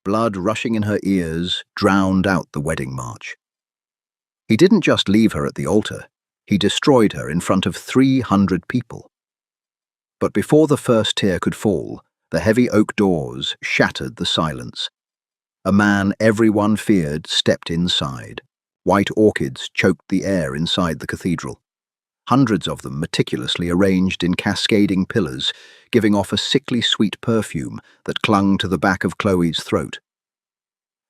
Blood rushing in her ears drowned out the wedding march. He didn't just leave her at the altar, he destroyed her in front of 300 people. But before the first tear could fall, the heavy oak doors shattered the silence. A man everyone feared stepped inside. White orchids choked the air inside the cathedral. Hundreds of them meticulously arranged in cascading pillars, giving off a sickly sweet perfume that clung to the back of Chloe's throat.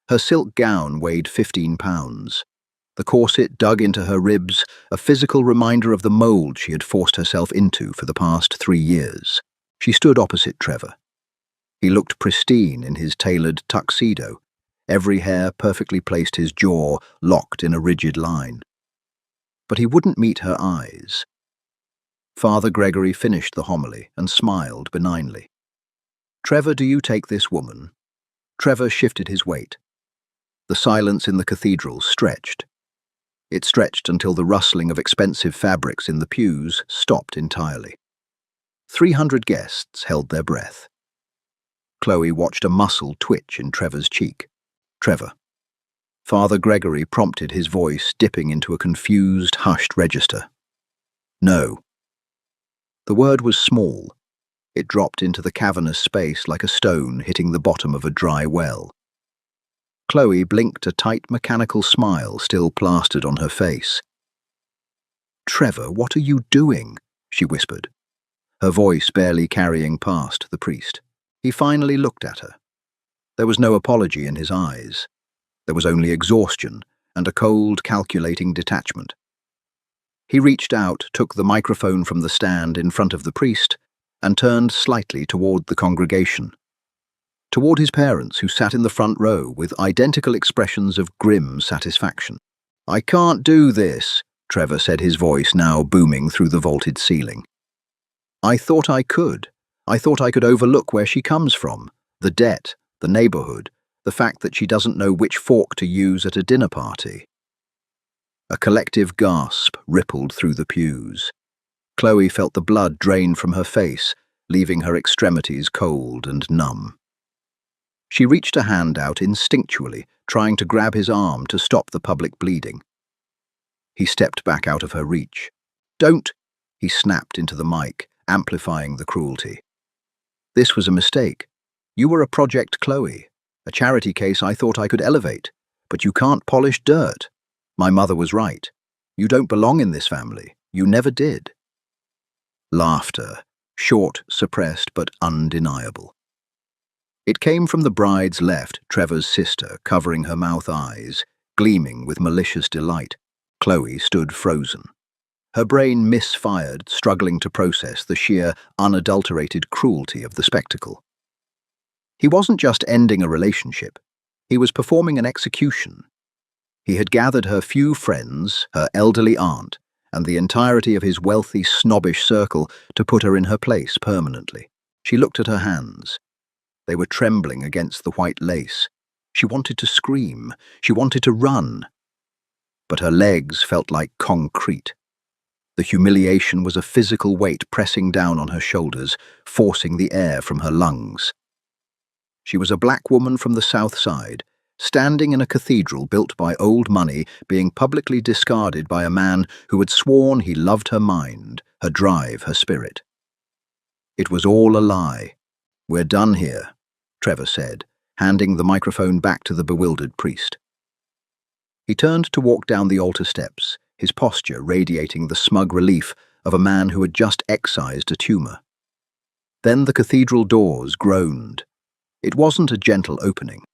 Her silk gown weighed 15 pounds. The corset dug into her ribs, a physical reminder of the mold she had forced herself into for the past 3 years. She stood opposite Trevor. He looked pristine in his tailored tuxedo. Every hair perfectly placed, his jaw locked in a rigid line. But he wouldn't meet her eyes. Father Gregory finished the homily and smiled benignly. "Trevor, do you take this woman?" Trevor shifted his weight. The silence in the cathedral stretched. It stretched until the rustling of expensive fabrics in the pews stopped entirely. 300 guests held their breath. Chloe watched a muscle twitch in Trevor's cheek. "Trevor." Father Gregory prompted, his voice dipping into a confused, hushed register. "No." The word was small. It dropped into the cavernous space like a stone hitting the bottom of a dry well. Chloe blinked, a tight mechanical smile still plastered on her face. "Trevor, what are you doing?" she whispered, her voice barely carrying past the priest. He finally looked at her. There was no apology in his eyes. There was only exhaustion and a cold, calculating detachment. He reached out, took the microphone from the stand in front of the priest, and turned slightly toward the congregation. Toward his parents, who sat in the front row with identical expressions of grim satisfaction. "I can't do this," Trevor said, his voice now booming through the vaulted ceiling. "I thought I could. I thought I could overlook where she comes from, the debt, the neighborhood, the fact that she doesn't know which fork to use at a dinner party." A collective gasp rippled through the pews. Chloe felt the blood drain from her face, leaving her extremities cold and numb. She reached a hand out instinctually, trying to grab his arm to stop the public bleeding. He stepped back out of her reach. "Don't!" he snapped into the mic, amplifying the cruelty. "This was a mistake. You were a Project Chloe, a charity case I thought I could elevate, but you can't polish dirt. My mother was right. You don't belong in this family. You never did." Laughter, short, suppressed, but undeniable. It came from the bride's left, Trevor's sister, covering her mouth eyes, gleaming with malicious delight. Chloe stood frozen. Her brain misfired, struggling to process the sheer, unadulterated cruelty of the spectacle. He wasn't just ending a relationship. He was performing an execution. He had gathered her few friends, her elderly aunt, and the entirety of his wealthy, snobbish circle to put her in her place permanently. She looked at her hands. They were trembling against the white lace. She wanted to scream. She wanted to run. But her legs felt like concrete. The humiliation was a physical weight pressing down on her shoulders, forcing the air from her lungs. She was a black woman from the South Side, standing in a cathedral built by old money, being publicly discarded by a man who had sworn he loved her mind, her drive, her spirit. "It was all a lie. We're done here," Trevor said, handing the microphone back to the bewildered priest. He turned to walk down the altar steps, his posture radiating the smug relief of a man who had just excised a tumor. Then the cathedral doors groaned. It wasn't a gentle opening.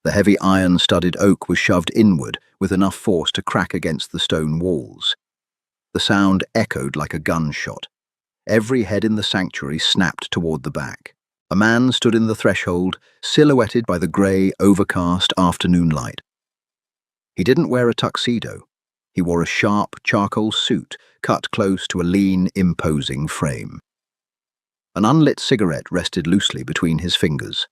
The heavy iron-studded oak was shoved inward with enough force to crack against the stone walls. The sound echoed like a gunshot. Every head in the sanctuary snapped toward the back. A man stood in the threshold, silhouetted by the grey, overcast afternoon light. He didn't wear a tuxedo. He wore a sharp charcoal suit cut close to a lean, imposing frame. An unlit cigarette rested loosely between his fingers.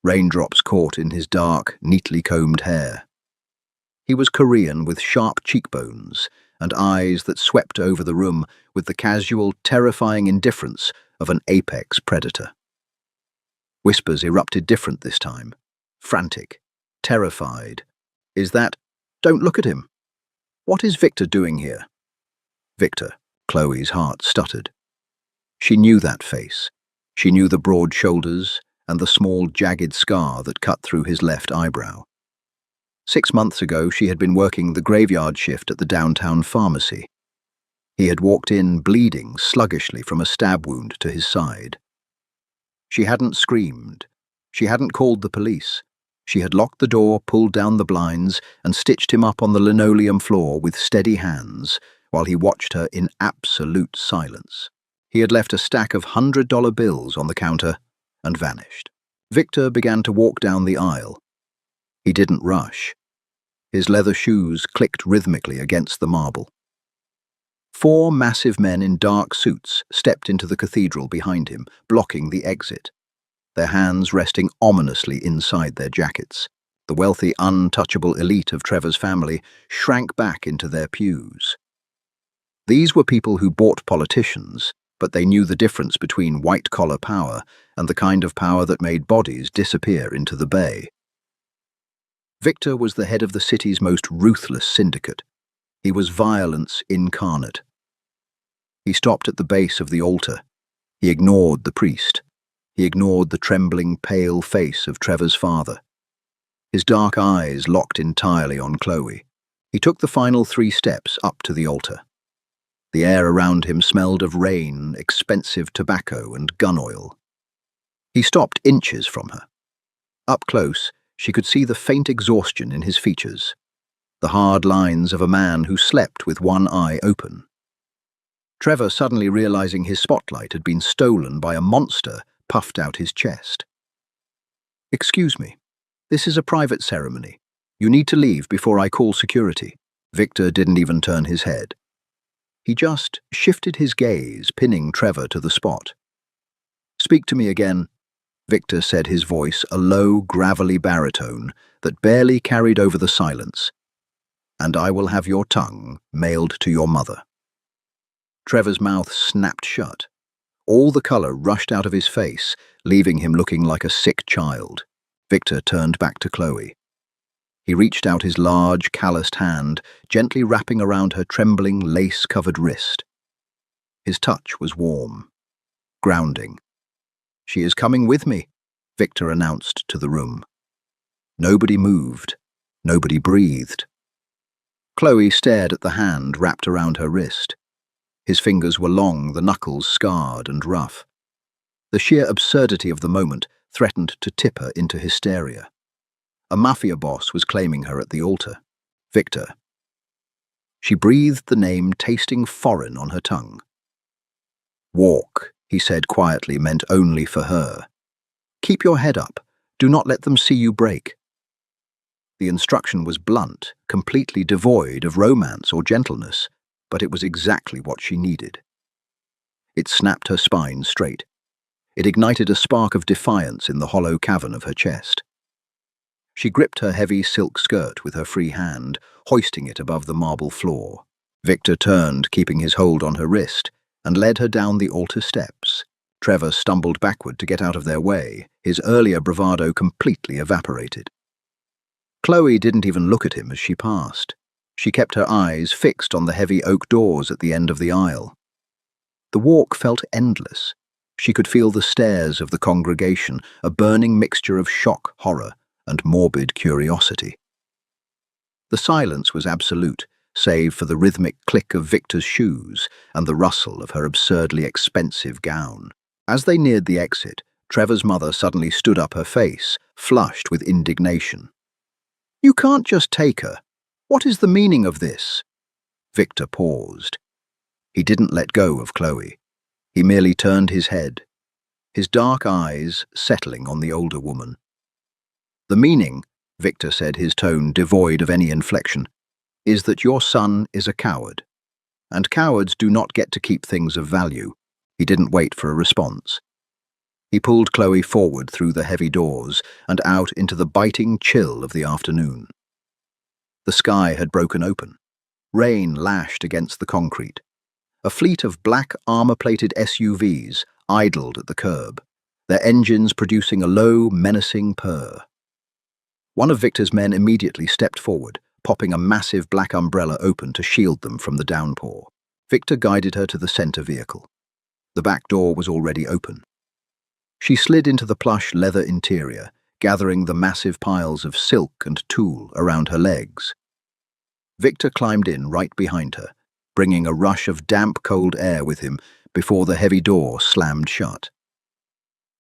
Raindrops caught in his dark, neatly combed hair. He was Korean with sharp cheekbones and eyes that swept over the room with the casual, terrifying indifference of an apex predator. Whispers erupted different this time. frantic, terrified. Is that... Don't look at him. What is Victor doing here? Victor. Chloe's heart stuttered. She knew that face. She knew the broad shoulders and the small, jagged scar that cut through his left eyebrow. 6 months ago, she had been working the graveyard shift at the downtown pharmacy. He had walked in, bleeding sluggishly from a stab wound to his side. She hadn't screamed. She hadn't called the police. She had locked the door, pulled down the blinds, and stitched him up on the linoleum floor with steady hands while he watched her in absolute silence. He had left a stack of $100 bills on the counter and vanished. Victor began to walk down the aisle. He didn't rush. His leather shoes clicked rhythmically against the marble. 4 massive men in dark suits stepped into the cathedral behind him, blocking the exit, their hands resting ominously inside their jackets. The wealthy, untouchable elite of Trevor's family shrank back into their pews. These were people who bought politicians, but they knew the difference between white-collar power and the kind of power that made bodies disappear into the bay. Victor was the head of the city's most ruthless syndicate. He was violence incarnate. He stopped at the base of the altar. He ignored the priest. He ignored the trembling, pale face of Trevor's father. His dark eyes locked entirely on Chloe. He took the final 3 steps up to the altar. The air around him smelled of rain, expensive tobacco, and gun oil. He stopped inches from her. Up close, she could see the faint exhaustion in his features, the hard lines of a man who slept with one eye open. Trevor, suddenly realizing his spotlight had been stolen by a monster, puffed out his chest. "Excuse me, this is a private ceremony. You need to leave before I call security." Victor didn't even turn his head. He just shifted his gaze, pinning Trevor to the spot. "Speak to me again," Victor said, his voice a low, gravelly baritone that barely carried over the silence, "and I will have your tongue mailed to your mother." Trevor's mouth snapped shut. All the colour rushed out of his face, leaving him looking like a sick child. Victor turned back to Chloe. He reached out his large, calloused hand, gently wrapping around her trembling, lace-covered wrist. His touch was warm, grounding. "She is coming with me," Victor announced to the room. Nobody moved. Nobody breathed. Chloe stared at the hand wrapped around her wrist. His fingers were long, the knuckles scarred and rough. The sheer absurdity of the moment threatened to tip her into hysteria. A Mafia boss was claiming her at the altar. Victor. She breathed the name, tasting foreign on her tongue. "Walk," he said quietly, meant only for her. "Keep your head up. Do not let them see you break." The instruction was blunt, completely devoid of romance or gentleness, but it was exactly what she needed. It snapped her spine straight. It ignited a spark of defiance in the hollow cavern of her chest. She gripped her heavy silk skirt with her free hand, hoisting it above the marble floor. Victor turned, keeping his hold on her wrist, and led her down the altar steps. Trevor stumbled backward to get out of their way, his earlier bravado completely evaporated. Chloe didn't even look at him as she passed. She kept her eyes fixed on the heavy oak doors at the end of the aisle. The walk felt endless. She could feel the stares of the congregation, a burning mixture of shock, horror, and morbid curiosity. The silence was absolute, save for the rhythmic click of Victor's shoes and the rustle of her absurdly expensive gown. As they neared the exit, Trevor's mother suddenly stood up, her face flushed with indignation. "You can't just take her. What is the meaning of this?" Victor paused. He didn't let go of Chloe. He merely turned his head, his dark eyes settling on the older woman. "The meaning," Victor said, his tone devoid of any inflection, "is that your son is a coward. And cowards do not get to keep things of value." He didn't wait for a response. He pulled Chloe forward through the heavy doors and out into the biting chill of the afternoon. The sky had broken open. Rain lashed against the concrete. A fleet of black armor-plated SUVs idled at the curb, their engines producing a low, menacing purr. One of Victor's men immediately stepped forward, popping a massive black umbrella open to shield them from the downpour. Victor guided her to the center vehicle. The back door was already open. She slid into the plush leather interior, gathering the massive piles of silk and tulle around her legs. Victor climbed in right behind her, bringing a rush of damp, cold air with him before the heavy door slammed shut.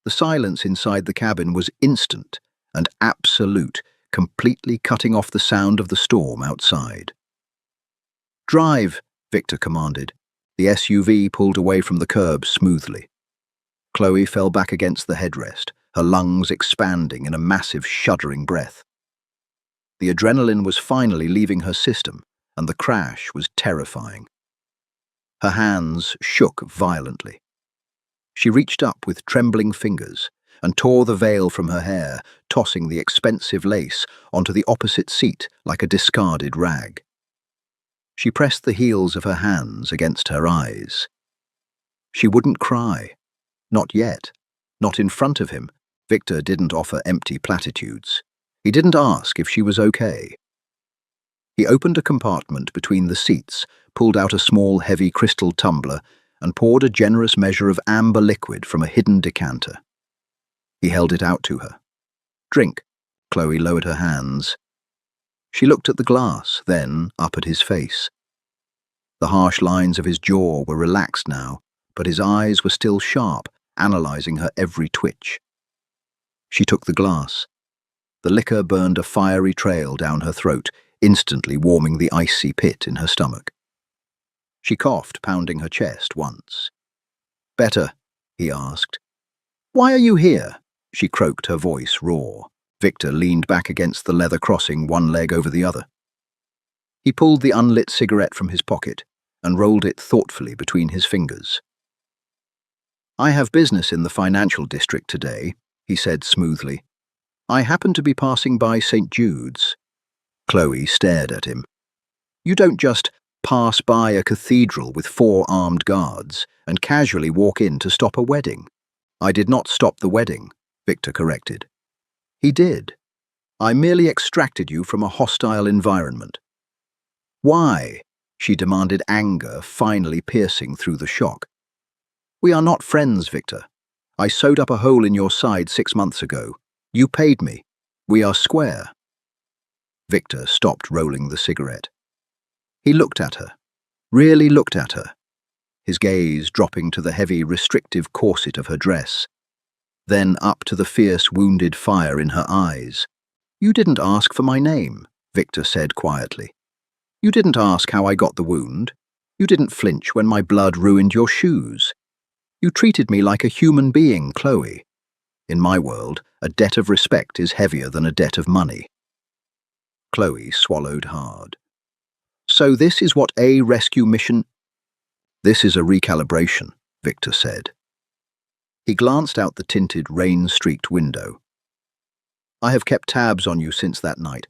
The silence inside the cabin was instant and absolute, completely cutting off the sound of the storm outside. "Drive," Victor commanded. The SUV pulled away from the curb smoothly. Chloe fell back against the headrest, her lungs expanding in a massive, shuddering breath. The adrenaline was finally leaving her system, and the crash was terrifying. Her hands shook violently. She reached up with trembling fingers and tore the veil from her hair, tossing the expensive lace onto the opposite seat like a discarded rag. She pressed the heels of her hands against her eyes. She wouldn't cry. Not yet. Not in front of him. Victor didn't offer empty platitudes. He didn't ask if she was okay. He opened a compartment between the seats, pulled out a small, heavy crystal tumbler, and poured a generous measure of amber liquid from a hidden decanter. He held it out to her. "Drink." Chloe lowered her hands. She looked at the glass, then up at his face. The harsh lines of his jaw were relaxed now, but his eyes were still sharp, analyzing her every twitch. She took the glass. The liquor burned a fiery trail down her throat, instantly warming the icy pit in her stomach. She coughed, pounding her chest once. "Better?" he asked. "Why are you here?" she croaked, her voice raw. Victor leaned back against the leather crossing, one leg over the other. He pulled the unlit cigarette from his pocket and rolled it thoughtfully between his fingers. "I have business in the financial district today," he said smoothly. "I happen to be passing by St. Jude's." Chloe stared at him. "You don't just pass by a cathedral with 4 armed guards and casually walk in to stop a wedding." "I did not stop the wedding," Victor corrected. "He did. I merely extracted you from a hostile environment." "Why?" she demanded, anger finally piercing through the shock. "We are not friends, Victor. I sewed up a hole in your side 6 months ago. You paid me. We are square." Victor stopped rolling the cigarette. He looked at her, really looked at her, his gaze dropping to the heavy, restrictive corset of her dress, then up to the fierce, wounded fire in her eyes. "You didn't ask for my name," Victor said quietly. "You didn't ask how I got the wound. You didn't flinch when my blood ruined your shoes. You treated me like a human being, Chloe. In my world, a debt of respect is heavier than a debt of money." Chloe swallowed hard. "So this is what a rescue mission—" "This is a recalibration," Victor said. He glanced out the tinted, rain-streaked window. "I have kept tabs on you since that night.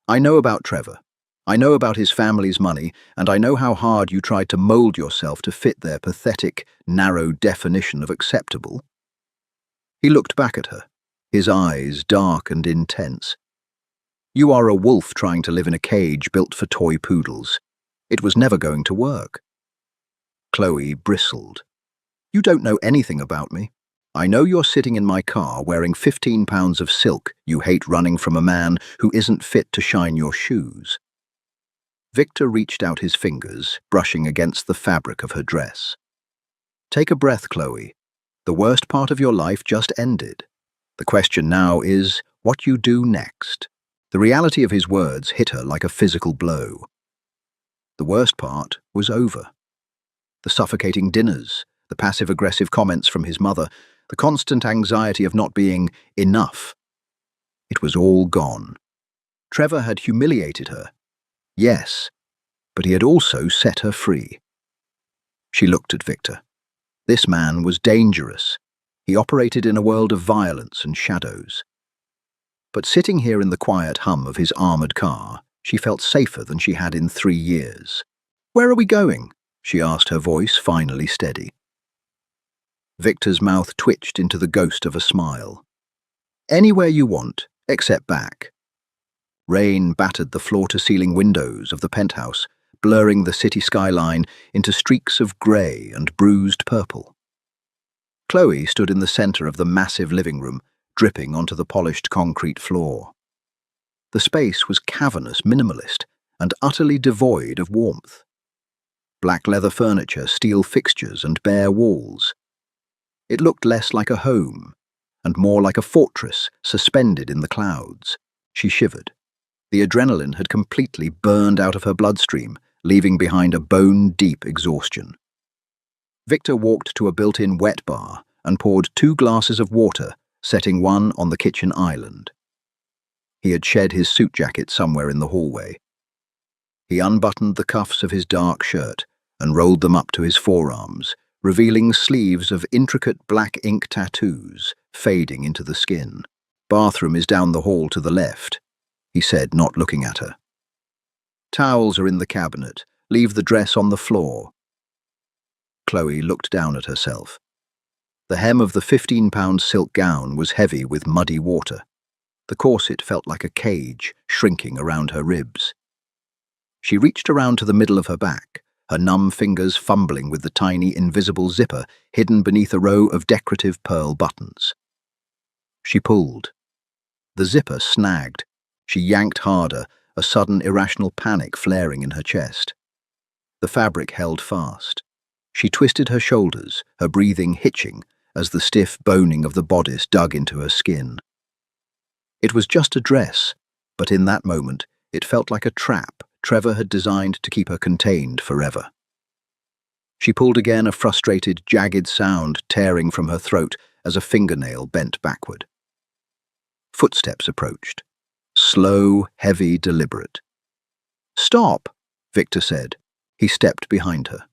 I know about Trevor. I know about his family's money, and I know how hard you tried to mold yourself to fit their pathetic, narrow definition of acceptable." He looked back at her, his eyes dark and intense. "You are a wolf trying to live in a cage built for toy poodles. It was never going to work." Chloe bristled. "You don't know anything about me. I know you're sitting in my car wearing 15 pounds of silk you hate running from a man who isn't fit to shine your shoes." Victor reached out his fingers, brushing against the fabric of her dress. "Take a breath, Chloe. The worst part of your life just ended. The question now is what you do next." The reality of his words hit her like a physical blow. The worst part was over. The suffocating dinners, the passive-aggressive comments from his mother, the constant anxiety of not being enough. It was all gone. Trevor had humiliated her. Yes, but he had also set her free. She looked at Victor. This man was dangerous. He operated in a world of violence and shadows. But sitting here in the quiet hum of his armored car, she felt safer than she had in 3 years. "Where are we going?" she asked, her voice finally steady. Victor's mouth twitched into the ghost of a smile. "Anywhere you want, except back." Rain battered the floor-to-ceiling windows of the penthouse, blurring the city skyline into streaks of grey and bruised purple. Chloe stood in the centre of the massive living room, dripping onto the polished concrete floor. The space was cavernous, minimalist, and utterly devoid of warmth. Black leather furniture, steel fixtures, and bare walls. It looked less like a home, and more like a fortress suspended in the clouds. She shivered. The adrenaline had completely burned out of her bloodstream, leaving behind a bone-deep exhaustion. Victor walked to a built-in wet bar and poured 2 glasses of water, setting one on the kitchen island. He had shed his suit jacket somewhere in the hallway. He unbuttoned the cuffs of his dark shirt and rolled them up to his forearms, revealing sleeves of intricate black ink tattoos fading into the skin. "Bathroom is down the hall to the left," he said, not looking at her. "Towels are in the cabinet. Leave the dress on the floor." Chloe looked down at herself. The hem of the 15-pound silk gown was heavy with muddy water. The corset felt like a cage, shrinking around her ribs. She reached around to the middle of her back, her numb fingers fumbling with the tiny, invisible zipper hidden beneath a row of decorative pearl buttons. She pulled. The zipper snagged. She yanked harder, a sudden irrational panic flaring in her chest. The fabric held fast. She twisted her shoulders, her breathing hitching as the stiff boning of the bodice dug into her skin. It was just a dress, but in that moment it felt like a trap Trevor had designed to keep her contained forever. She pulled again, a frustrated, jagged sound tearing from her throat as a fingernail bent backward. Footsteps approached. Slow, heavy, deliberate. "Stop," Victor said. He stepped behind her.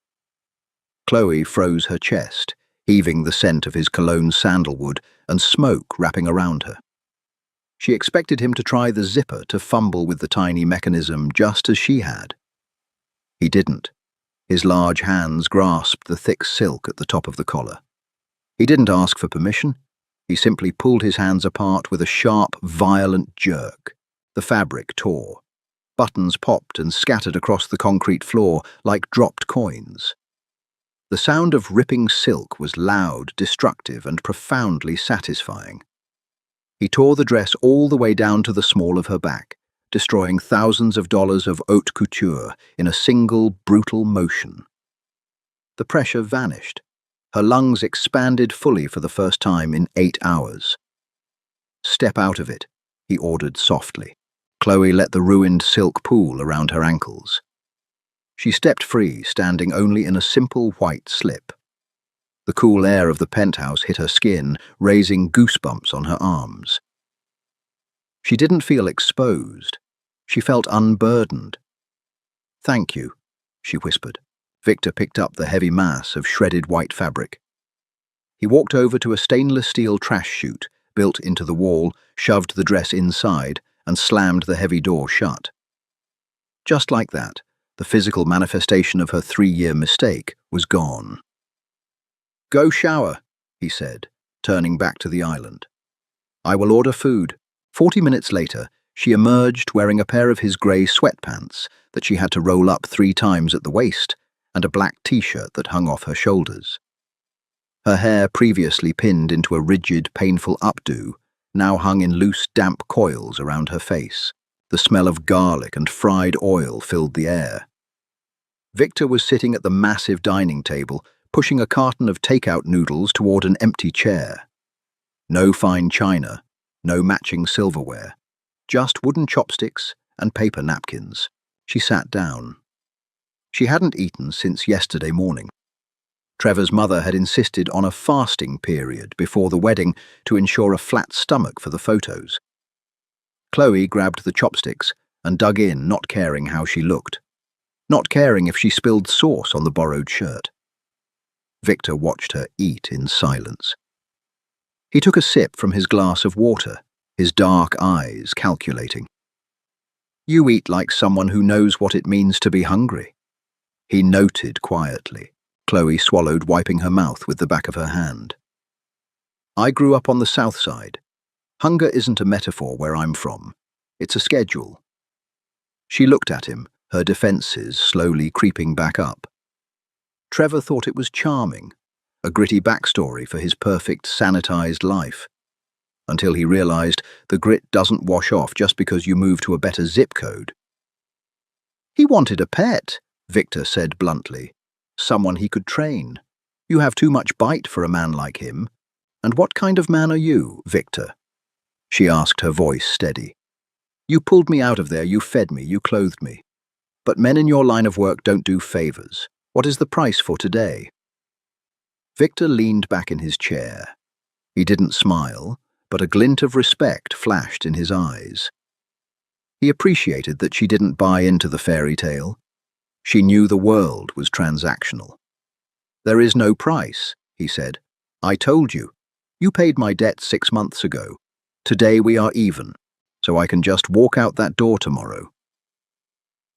Chloe froze her chest, heaving the scent of his cologne sandalwood and smoke wrapping around her. She expected him to try the zipper, to fumble with the tiny mechanism just as she had. He didn't. His large hands grasped the thick silk at the top of the collar. He didn't ask for permission. He simply pulled his hands apart with a sharp, violent jerk. The fabric tore. Buttons popped and scattered across the concrete floor like dropped coins. The sound of ripping silk was loud, destructive, and profoundly satisfying. He tore the dress all the way down to the small of her back, destroying thousands of dollars of haute couture in a single, brutal motion. The pressure vanished. Her lungs expanded fully for the first time in 8 hours. "Step out of it," he ordered softly. Chloe let the ruined silk pool around her ankles. She stepped free, standing only in a simple white slip. The cool air of the penthouse hit her skin, raising goosebumps on her arms. She didn't feel exposed. She felt unburdened. "Thank you," she whispered. Victor picked up the heavy mass of shredded white fabric. He walked over to a stainless steel trash chute built into the wall, shoved the dress inside, and slammed the heavy door shut. Just like that, the physical manifestation of her 3-year mistake was gone. "Go shower," he said, turning back to the island. "I will order food." 40 minutes later, she emerged wearing a pair of his grey sweatpants that she had to roll up 3 times at the waist and a black t-shirt that hung off her shoulders. Her hair, previously pinned into a rigid, painful updo, now hung in loose, damp coils around her face. The smell of garlic and fried oil filled the air. Victor was sitting at the massive dining table, pushing a carton of takeout noodles toward an empty chair. No fine china, no matching silverware, just wooden chopsticks and paper napkins. She sat down. She hadn't eaten since yesterday morning. Trevor's mother had insisted on a fasting period before the wedding to ensure a flat stomach for the photos. Chloe grabbed the chopsticks and dug in, not caring how she looked, not caring if she spilled sauce on the borrowed shirt. Victor watched her eat in silence. He took a sip from his glass of water, his dark eyes calculating. "You eat like someone who knows what it means to be hungry," he noted quietly. Chloe swallowed, wiping her mouth with the back of her hand. "I grew up on the south side. Hunger isn't a metaphor where I'm from. It's a schedule. She looked at him, her defenses slowly creeping back up. Trevor thought it was charming, a gritty backstory for his perfect sanitized life, until he realized the grit doesn't wash off just because you move to a better zip code. He wanted a pet, Victor said bluntly. Someone he could train. You have too much bite for a man like him. And what kind of man are you, Victor? She asked, her voice steady. You pulled me out of there, you fed me, you clothed me. But men in your line of work don't do favors. What is the price for today? Victor leaned back in his chair. He didn't smile, but a glint of respect flashed in his eyes. He appreciated that she didn't buy into the fairy tale. She knew the world was transactional. There is no price, he said. I told you. You paid my debt 6 months ago. Today we are even, so I can just walk out that door tomorrow.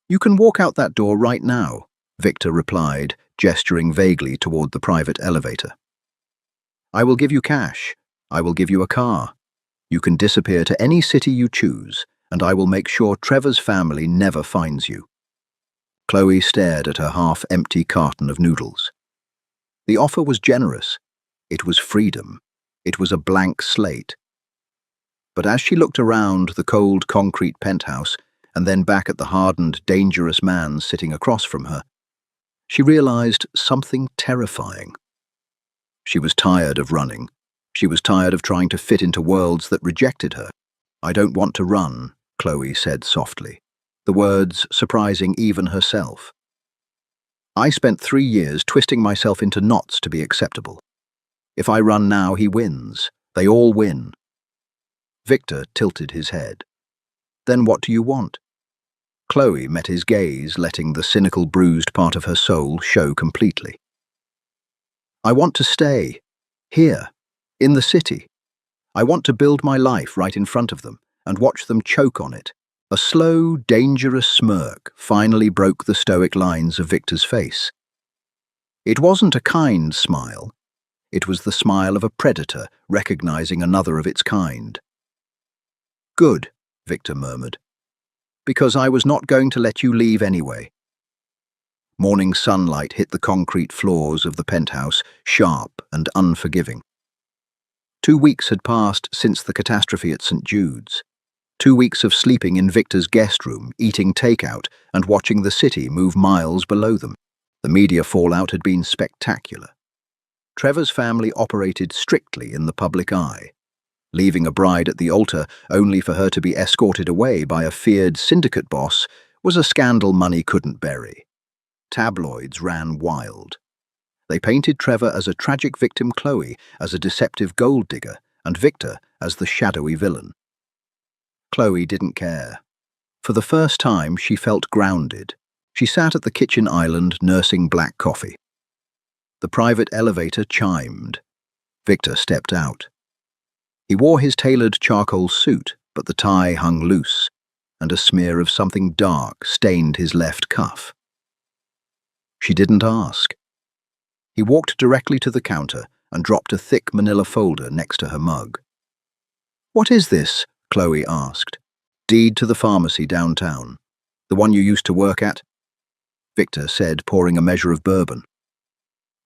You can walk out that door right now, Victor replied, gesturing vaguely toward the private elevator. I will give you cash. I will give you a car. You can disappear to any city you choose, and I will make sure Trevor's family never finds you. Chloe stared at her half-empty carton of noodles. The offer was generous. It was freedom. It was a blank slate. But as she looked around the cold concrete penthouse and then back at the hardened, dangerous man sitting across from her, she realized something terrifying. She was tired of running. She was tired of trying to fit into worlds that rejected her. I don't want to run, Chloe said softly, the words surprising even herself. I spent 3 years twisting myself into knots to be acceptable. If I run now, he wins. They all win. Victor tilted his head. Then what do you want? Chloe met his gaze, letting the cynical, bruised part of her soul show completely. I want to stay. Here. In the city. I want to build my life right in front of them and watch them choke on it. A slow, dangerous smirk finally broke the stoic lines of Victor's face. It wasn't a kind smile. It was the smile of a predator recognizing another of its kind. Good, Victor murmured. Because I was not going to let you leave anyway. Morning sunlight hit the concrete floors of the penthouse, sharp and unforgiving. 2 weeks had passed since the catastrophe at St. Jude's. 2 weeks of sleeping in Victor's guest room, eating takeout, and watching the city move miles below them. The media fallout had been spectacular. Trevor's family operated strictly in the public eye. Leaving a bride at the altar only for her to be escorted away by a feared syndicate boss was a scandal money couldn't bury. Tabloids ran wild. They painted Trevor as a tragic victim, Chloe as a deceptive gold digger, and Victor as the shadowy villain. Chloe didn't care. For the first time, she felt grounded. She sat at the kitchen island nursing black coffee. The private elevator chimed. Victor stepped out. He wore his tailored charcoal suit, but the tie hung loose, and a smear of something dark stained his left cuff. She didn't ask. He walked directly to the counter and dropped a thick manila folder next to her mug. What is this? Chloe asked. Deed to the pharmacy downtown. The one you used to work at? Victor said, pouring a measure of bourbon.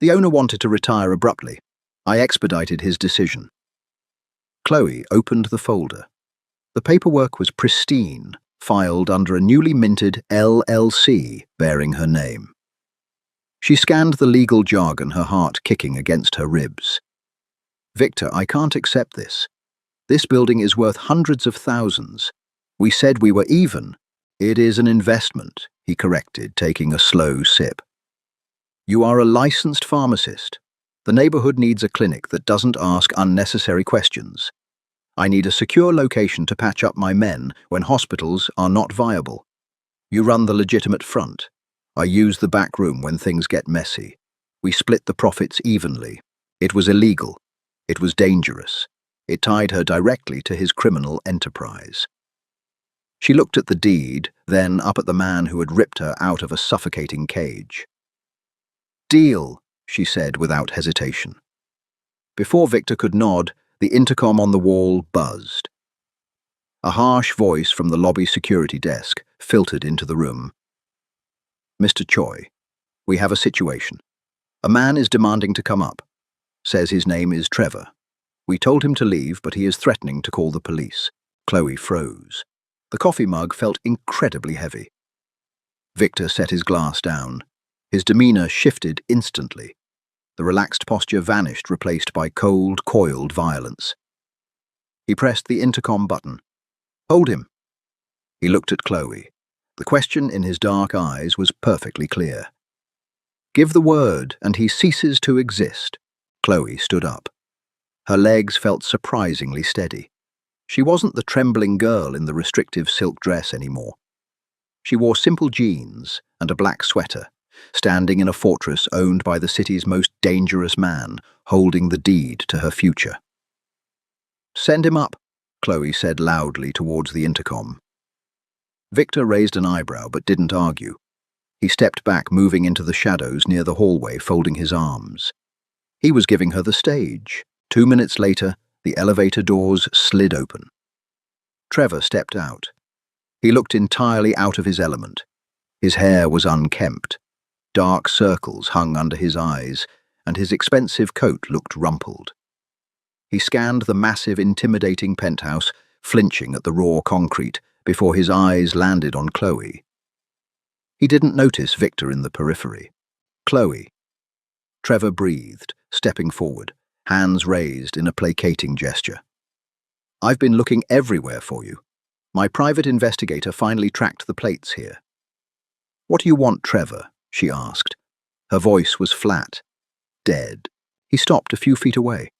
The owner wanted to retire abruptly. I expedited his decision. Chloe opened the folder. The paperwork was pristine, filed under a newly minted LLC bearing her name. She scanned the legal jargon, her heart kicking against her ribs. Victor, I can't accept this. This building is worth hundreds of thousands. We said we were even. It is an investment, he corrected, taking a slow sip. You are a licensed pharmacist. The neighborhood needs a clinic that doesn't ask unnecessary questions. I need a secure location to patch up my men when hospitals are not viable. You run the legitimate front. I use the back room when things get messy. We split the profits evenly. It was illegal. It was dangerous. It tied her directly to his criminal enterprise. She looked at the deed, then up at the man who had ripped her out of a suffocating cage. Deal, she said without hesitation. Before Victor could nod, the intercom on the wall buzzed. A harsh voice from the lobby security desk filtered into the room. "Mr. Choi, we have a situation. A man is demanding to come up. Says his name is Trevor. We told him to leave, but he is threatening to call the police." Chloe froze. The coffee mug felt incredibly heavy. Victor set his glass down. His demeanor shifted instantly. The relaxed posture vanished, replaced by cold, coiled violence. He pressed the intercom button. "Hold him." He looked at Chloe. The question in his dark eyes was perfectly clear. "Give the word, and he ceases to exist." Chloe stood up. Her legs felt surprisingly steady. She wasn't the trembling girl in the restrictive silk dress anymore. She wore simple jeans and a black sweater, standing in a fortress owned by the city's most dangerous man, holding the deed to her future. "Send him up," Chloe said loudly towards the intercom. Victor raised an eyebrow but didn't argue. He stepped back, moving into the shadows near the hallway, folding his arms. He was giving her the stage. 2 minutes later, the elevator doors slid open. Trevor stepped out. He looked entirely out of his element. His hair was unkempt. Dark circles hung under his eyes, and his expensive coat looked rumpled. He scanned the massive, intimidating penthouse, flinching at the raw concrete, before his eyes landed on Chloe. He didn't notice Victor in the periphery. "Chloe." Trevor breathed, stepping forward, hands raised in a placating gesture. "I've been looking everywhere for you. My private investigator finally tracked the plates here." "What do you want, Trevor?" she asked. Her voice was flat, dead. He stopped a few feet away.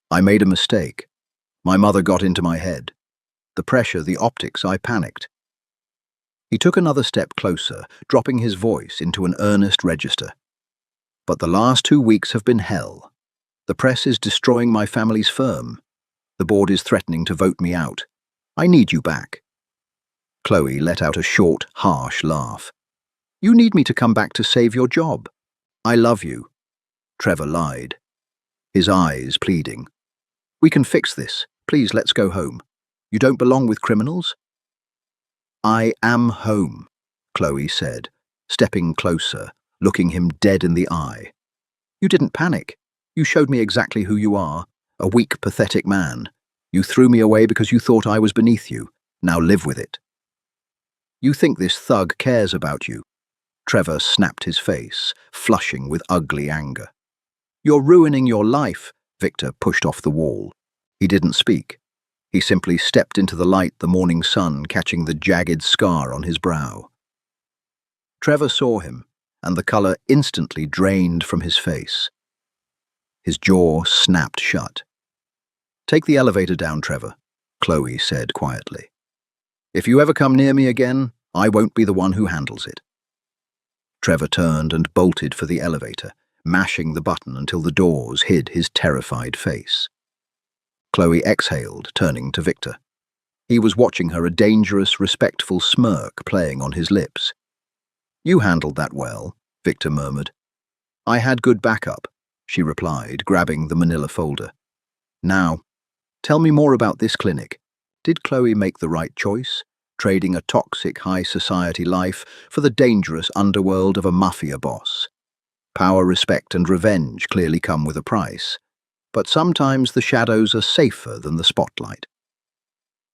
"I made a mistake. My mother got into my head. The pressure, the optics, I panicked." He took another step closer, dropping his voice into an earnest register. "But the last 2 weeks have been hell. The press is destroying my family's firm. The board is threatening to vote me out. I need you back." Chloe let out a short, harsh laugh. "You need me to come back to save your job. I love you." Trevor lied, his eyes pleading. "We can fix this. Please, let's go home. You don't belong with criminals." "I am home," Chloe said, stepping closer, looking him dead in the eye. "You didn't panic. You showed me exactly who you are, a weak, pathetic man. You threw me away because you thought I was beneath you. Now live with it." "You think this thug cares about you?" Trevor snapped his face, flushing with ugly anger. "You're ruining your life," Victor pushed off the wall. He didn't speak. He simply stepped into the light, the morning sun catching the jagged scar on his brow. Trevor saw him, and the color instantly drained from his face. His jaw snapped shut. "Take the elevator down, Trevor," Chloe said quietly. "If you ever come near me again, I won't be the one who handles it." Trevor turned and bolted for the elevator, mashing the button until the doors hid his terrified face. Chloe exhaled, turning to Victor. He was watching her, a dangerous, respectful smirk playing on his lips. "You handled that well," Victor murmured. "I had good backup," she replied, grabbing the manila folder. "Now, tell me more about this clinic. Did Chloe make the right choice, trading a toxic high society life for the dangerous underworld of a mafia boss? Power, respect, and revenge clearly come with a price, but sometimes the shadows are safer than the spotlight.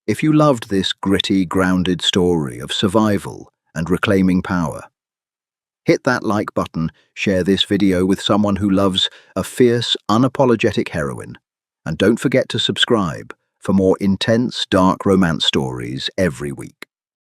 If you loved this gritty, grounded story of survival and reclaiming power, hit that like button, share this video with someone who loves a fierce, unapologetic heroine, and don't forget to subscribe for more intense, dark romance stories every week.